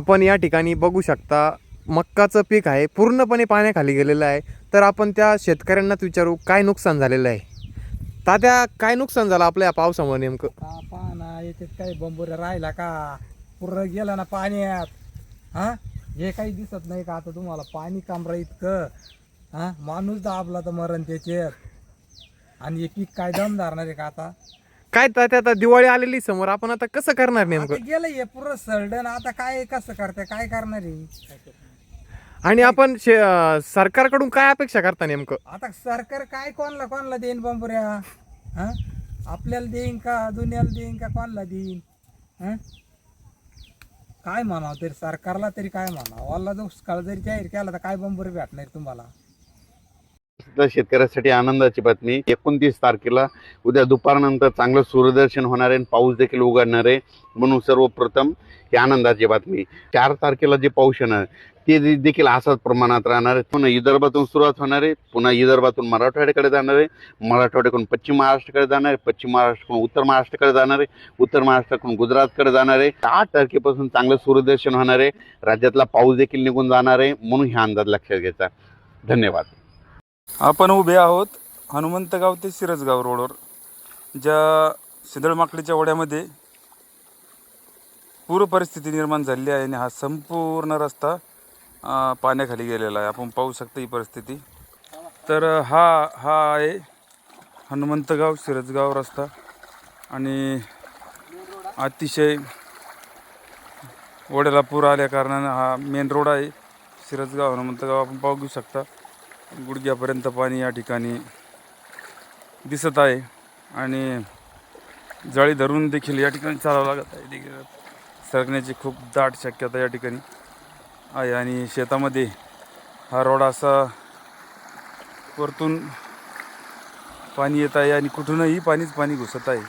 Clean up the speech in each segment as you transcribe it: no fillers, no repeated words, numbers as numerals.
आपण या ठिकाणी बघू शकता मक्काचं पीक आहे, पूर्णपणे पाण्याखाली गेलेलं आहे. तर आपण त्या शेतकऱ्यांनाच विचारू काय नुकसान झालेलं आहे. तात्या, काय नुकसान झालं आपल्या या पावसामुळे नेमकं? पहा ना, याच्यात काही बंबुऱ्या राहिला का? पूर्ण गेला ना पाण्यात. हा, हे काही दिसत नाही का आता तुम्हाला? पाणी कामरा इतकं. हा, माणूस दाबला तर मरण त्याच्यात. आणि हे पीक काय दम धरणार आहे का आता? काय तात्या, आता दिवाळी आलेली समोर, आपण आता कसं करणार नेमकं? आता गेलं हे पूर्ण सरडण. आता काय कसं करते, काय करणार आहे? आणि आपण सरकारकडून काय अपेक्षा करता नेमकं? आता सरकार काय कोणला देईन बंबुऱ्या? हा, आपल्याला देईन का, दुनियाला देईन का, कोणला देईन? हा, काय म्हणावं तरी सरकारला, तरी काय म्हणावं? वाला दुष्काळ जरी जाहीर केला तर काय बंबुरे भेटणार तुम्हाला? शेतकऱ्यासाठी आनंदाची बातमी. 29 तारखेला उद्या दुपारनंतर चांगलं सूर्यदर्शन होणार आहे, पाऊस देखील उघडणार आहे. म्हणून सर्वप्रथम ही आनंदाची बातमी. 4 तारखेला जे पाऊस येणार ते देखील असाच प्रमाणात राहणार आहे. पुन्हा विदर्भातून सुरुवात होणार आहे, पुन्हा विदर्भातून मराठवाड्याकडे जाणार आहे, मराठवाड्याकडून पश्चिम महाराष्ट्राकडे जाणार आहे, पश्चिम महाराष्ट्राकडून उत्तर महाराष्ट्राकडे जाणार आहे, उत्तर महाराष्ट्राकडून गुजरातकडे जाणार आहे. 8 तारखेपासून चांगलं सूर्यदर्शन होणार आहे, राज्यातला पाऊस देखील निघून जाणार आहे. म्हणून हा अंदाज लक्षात घ्यायचा. धन्यवाद. आपण उभे आहोत हनुमंतगाव ते सिरसगाव रोडवर, ज्या शिंदळमाकडीच्या वड्यामध्ये पूर परिस्थिती निर्माण झालेली आहे आणि हा संपूर्ण रस्ता पाण्याखाली गेलेला आहे. आपण पाहू शकता ही परिस्थिती. तर हा आहे हनुमंतगाव सिरसगाव रस्ता आणि अतिशय वड्याला पूर आल्या कारणानं हा मेन रोड आहे सिरसगाव हनुमंतगाव. आपण पाहू शकता गुडघ्यापर्यंत पाणी या ठिकाणी दिसत आहे आणि जाळी धरून देखील या ठिकाणी चालावं लागत आहे. सरकण्याची खूप दाट शक्यता या ठिकाणी आहे आणि शेतामध्ये हा रोड असा वरतून पाणी येत आहे आणि कुठूनही पाणी घुसत आहे.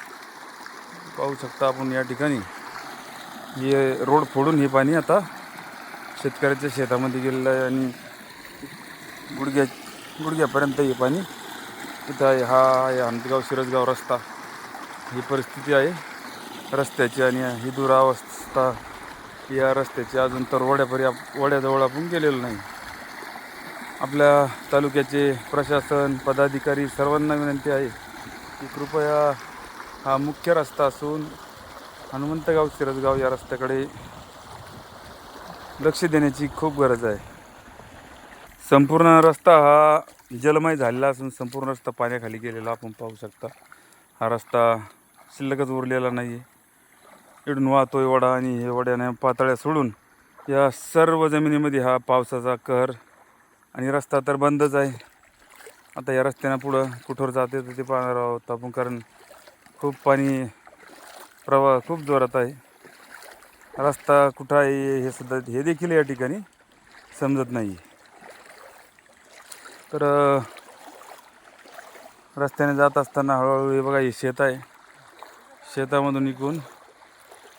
पाहू शकता आपण या ठिकाणी हे रोड फोडून हे पाणी आता शेतकऱ्याच्या शेतामध्ये गेलेलं आहे आणि गुडघ्यापर्यंत हे पाणी इथं आहे. हा आहे हनुमंतगाव सिरसगाव रस्ता. ही परिस्थिती आहे रस्त्याची आणि ही दुरावस्था या रस्त्याची. अजून तर वड्याजवळ आपण गेलेलो नाही. आपल्या तालुक्याचे प्रशासन पदाधिकारी सर्वांना विनंती आहे की कृपया हा मुख्य रस्ता असून हनुमंतगाव सिरसगाव या रस्त्याकडे लक्ष देण्याची खूप गरज आहे. संपूर्ण रस्ता हा जलमय झालेला असून संपूर्ण रस्ता पाण्याखाली गेलेला आपण पाहू शकता. हा रस्ता शिल्लकच उरलेला नाही आहे. इकडून वाहतोय वडा आणि हे वड्याने पातळ्या सोडून या सर्व जमिनीमध्ये हा पावसाचा कहर आणि रस्ता तर बंदच आहे. आता या रस्त्यानं पुढं कुठवर जाते तर ते पाहणार आहोत आपण, कारण खूप पाणी प्रवाह खूप जोरात आहे. रस्ता कुठं आहे हे सुद्धा हे देखील या ठिकाणी समजत नाही. तर रस्त्याने जात असताना हळूहळू हे बघा हे शेत आहे. शेतामधून निघून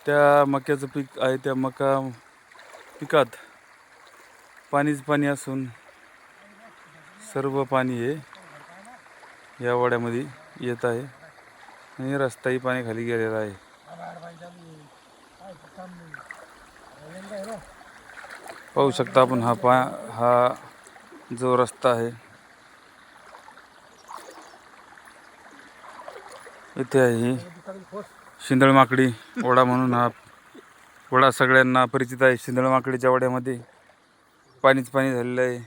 त्या मक्याचं पीक आहे, त्या मका पिकात पाणीच पाणी असून सर्व पाणी हे या वड्यामध्ये येत आहे आणि रस्ताही पाण्याखाली गेलेला आहे. पाहू शकता आपण हा जो रस्ता आहे इथे आहे ही शिंदळमाकडी वडा म्हणून हा वडा सगळ्यांना परिचित आहे. शिंदळमाकडीच्या वड्यामध्ये पाणीच पाणी झालेलं आहे.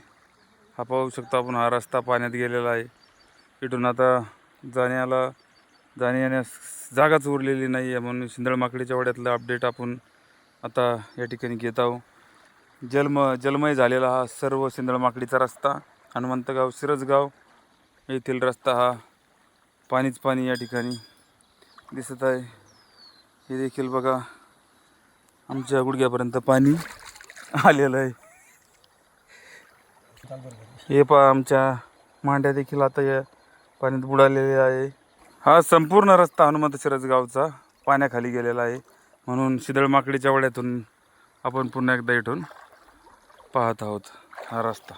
हा पाहू शकतो आपण हा रस्ता पाण्यात गेलेला आहे. इथून आता जाण्या येण्यास जागाच उरलेली नाही आहे. म्हणून शिंदळमाकडीच्या वड्यातलं अपडेट आपण आता या ठिकाणी घेत आहोत. जलमय झालेला हा सर्व शिंदळमाकडीचा रस्ता हनुमंतगाव सिरसगाव येथील रस्ता हा पाणीच पाणी या ठिकाणी दिसत आहे. हे देखील बघा आमच्या गुडघ्यापर्यंत पाणी आलेलं आहे. हे पहा आमच्या मांड्या देखील आता या पाण्यात बुडालेल्या आहे. हा संपूर्ण रस्ता हनुमंत सिरसगावचा पाण्याखाली गेलेला आहे. म्हणून शिंदळमाकडीच्या वड्यातून आपण पुन्हा एकदा इथून पाहत आहोत हा रस्ता.